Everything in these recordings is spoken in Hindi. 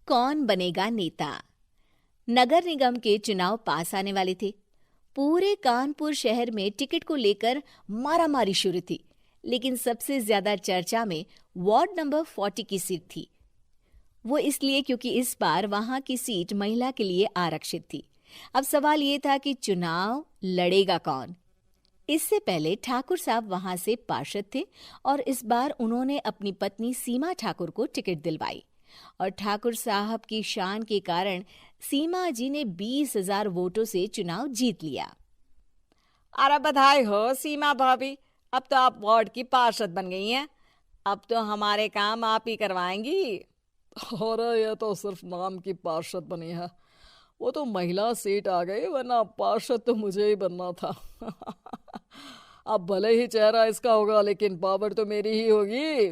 कौन बनेगा नेता। नगर निगम के चुनाव पास आने वाले थे। पूरे कानपुर शहर में टिकट को लेकर मारामारी शुरू थी, लेकिन सबसे ज्यादा चर्चा में वार्ड नंबर 40 की सीट थी। वो इसलिए क्योंकि इस बार वहां की सीट महिला के लिए आरक्षित थी। अब सवाल ये था कि चुनाव लड़ेगा कौन। इससे पहले ठाकुर साहब वहां से पार्षद थे और इस बार उन्होंने अपनी पत्नी सीमा ठाकुर को टिकट दिलवाई और ठाकुर साहब की शान के कारण सीमा जी ने 20,000 वोटों से चुनाव जीत लिया। अरे बधाई हो सीमा भाभी, अब तो आप वार्ड की पार्षद बन गई हैं। अब तो हमारे काम आप ही करवाएंगी। अरे ये तो सिर्फ नाम की पार्षद बनी है, वो तो महिला सीट आ गई, वरना पार्षद तो मुझे ही बनना था। अब भले ही चेहरा इसका होगा, लेकिन पावर तो मेरी ही होगी।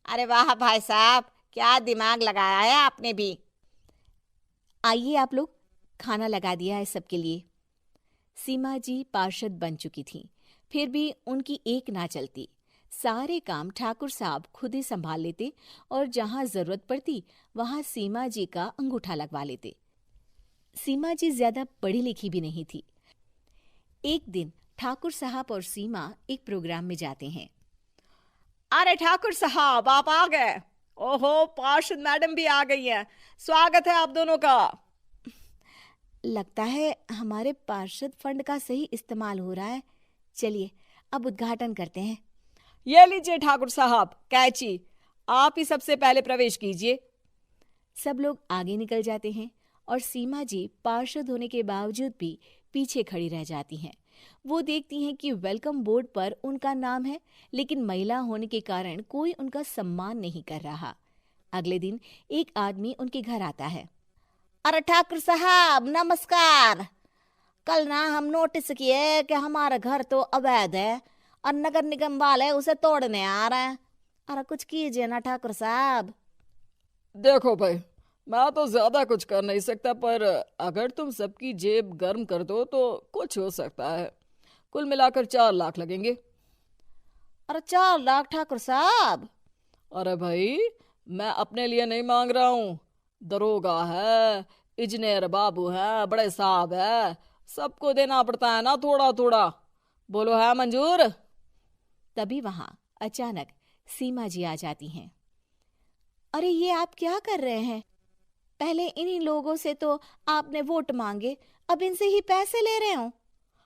अरे वाह भाई साहब, क्या दिमाग लगाया है आपने भी। आइए आप लोग, खाना लगा दिया है सबके लिए। सीमा जी पार्षद बन चुकी थीं, फिर भी उनकी एक ना चलती। सारे काम ठाकुर साहब खुद ही संभाल लेते और जहां जरूरत पड़ती वहां सीमा जी का अंगूठा लगवा लेते। सीमा जी ज्यादा पढ़ी लिखी भी नहीं थी। एक दिन ठाकुर साहब और सीमा एक प्रोग्राम में जाते हैं। अरे ठाकुर साहब, आप आ गए। ओहो, पार्षद मैडम भी आ गई हैं। स्वागत है आप दोनों का। लगता है हमारे पार्षद फंड का सही इस्तेमाल हो रहा है। चलिए अब उद्घाटन करते हैं। ये लीजिए ठाकुर साहब कैची, आप ही सबसे पहले प्रवेश कीजिए। सब लोग आगे निकल जाते हैं और सीमा जी पार्षद होने के बावजूद भी पीछे खड़ी रह जाती हैं। वो देखती हैं कि वेलकम बोर्ड पर उनका नाम है, लेकिन महिला होने के कारण कोई उनका सम्मान नहीं कर रहा। अगले दिन एक आदमी उनके घर आता है। अरे ठाकुर साहब नमस्कार। कल ना हम नोटिस किए कि हमारा घर तो अवैध है और नगर निगम वाले उसे तोड़ने आ रहे हैं। अरे कुछ कीजिए ना ठाकुर साहब। देखो भाई, मैं तो ज्यादा कुछ कर नहीं सकता, पर अगर तुम सबकी जेब गर्म कर दो तो कुछ हो सकता है। कुल मिलाकर 4 लाख लगेंगे। अरे 4 लाख ठाकुर साहब? अरे भाई, मैं अपने लिए नहीं मांग रहा हूँ। दरोगा है, इंजीनियर बाबू है, बड़े साहब है, सबको देना पड़ता है ना थोड़ा थोड़ा। बोलो है मंजूर? तभी वहां अचानक सीमा जी आ जाती हैं। अरे ये आप क्या कर रहे हैं? पहले इन्हीं लोगों से तो आपने वोट मांगे, अब इनसे ही पैसे ले रहे हो।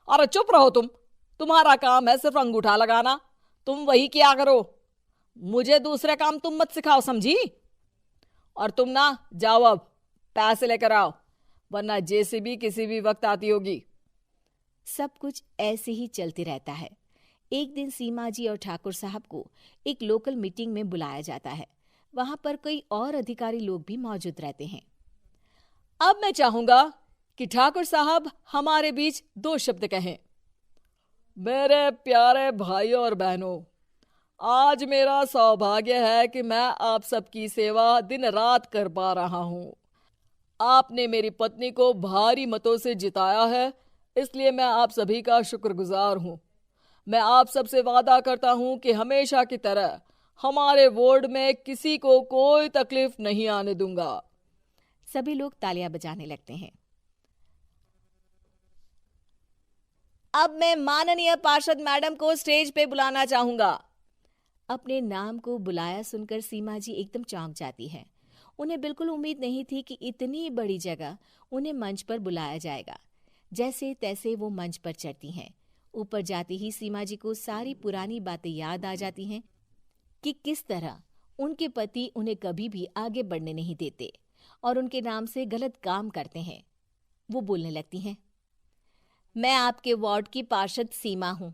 अरे चुप रहो तुम, तुम्हारा काम है सिर्फ अंगूठा लगाना, तुम वही किया करो। मुझे दूसरे काम तुम मत सिखाओ, समझी? और तुम ना जाओ, अब पैसे लेकर आओ, वरना जेसीबी किसी भी वक्त आती होगी। सब कुछ ऐसे ही चलते रहता है। एक दिन सीमा जी और ठाकुर साहब को एक लोकल मीटिंग में बुलाया जाता है। वहां पर कई और अधिकारी लोग भी मौजूद रहते हैं। अब मैं चाहूंगा कि ठाकुर साहब हमारे बीच 2 शब्द कहें। मेरे प्यारे भाइयों और बहनों, आज मेरा सौभाग्य है कि मैं आप सबकी सेवा दिन रात कर पा रहा हूं। आपने मेरी पत्नी को भारी मतों से जिताया है, इसलिए मैं आप सभी का शुक्रगुजार हूं। मैं आप सबसे वादा करता हूं कि हमेशा की तरह हमारे वार्ड में किसी को कोई तकलीफ नहीं आने दूंगा। सभी लोग तालियां बजाने लगते हैं। अब मैं माननीय पार्षद मैडम को स्टेज पे बुलाना चाहूंगा। अपने नाम को बुलाया सुनकर सीमा जी एकदम चौंक जाती है। उन्हें बिल्कुल उम्मीद नहीं थी कि इतनी बड़ी जगह उन्हें मंच पर बुलाया जाएगा। जैसे तैसे वो मंच पर चढ़ती हैं। ऊपर जाते ही सीमा जी को सारी पुरानी बातें याद आ जाती हैं कि किस तरह उनके पति उन्हें कभी भी आगे बढ़ने नहीं देते और उनके नाम से गलत काम करते हैं। वो बोलने लगती हैं। मैं आपके वार्ड की पार्षद सीमा हूं।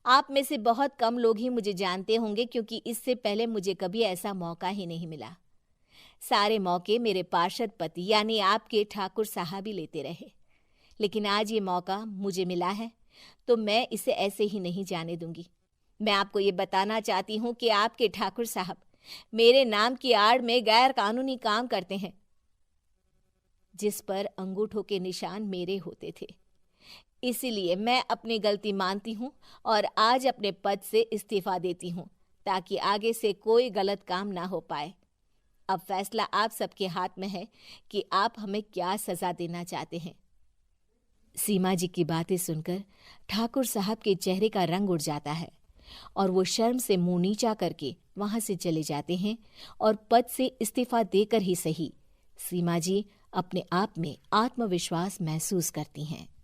आप में से बहुत कम लोग ही मुझे जानते होंगे, क्योंकि इससे पहले मुझे कभी ऐसा मौका ही नहीं मिला। सारे मौके मेरे पार्षद पति यानी आपके ठाकुर साहब ही लेते रहे, लेकिन आज ये मौका मुझे मिला है तो मैं इसे ऐसे ही नहीं जाने दूंगी। मैं आपको ये बताना चाहती हूँ कि आपके ठाकुर साहब मेरे नाम की आड़ में गैर कानूनी काम करते हैं, जिस पर अंगूठों के निशान मेरे होते थे। इसीलिए मैं अपनी गलती मानती हूँ और आज अपने पद से इस्तीफा देती हूँ, ताकि आगे से कोई गलत काम ना हो पाए। अब फैसला आप सबके हाथ में है कि आप हमें क्या सजा देना चाहते हैं। सीमा जी की बातें सुनकर ठाकुर साहब के चेहरे का रंग उड़ जाता है और वो शर्म से मुंह नीचा करके वहां से चले जाते हैं और पद से इस्तीफा देकर ही सही सीमा जी अपने आप में आत्मविश्वास महसूस करती हैं।